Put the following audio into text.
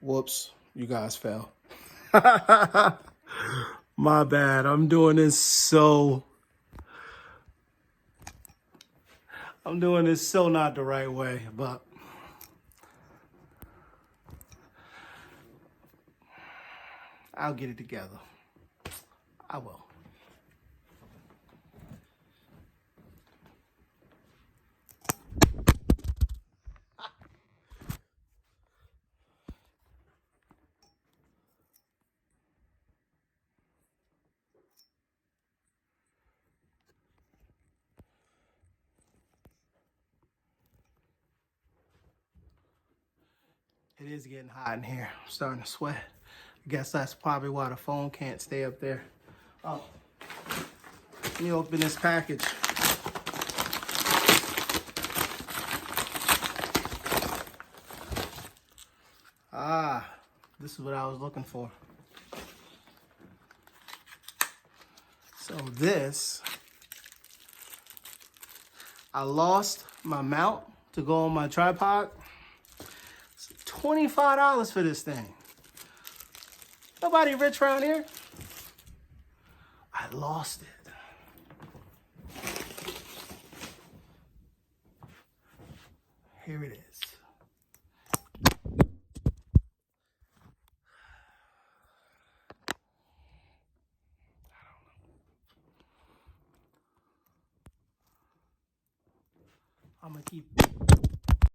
Whoops, you guys fell. My bad. I'm doing this so not the right way, but I'll get it together. I will. It is getting hot in here. I'm starting to sweat. I guess that's probably why the phone can't stay up there. Oh, let me open this package. Ah, this is what I was looking for. So this, I lost my mount to go on my tripod. It's $25 for this thing. Nobody rich around here. I lost it. Here it is. I'm gonna keep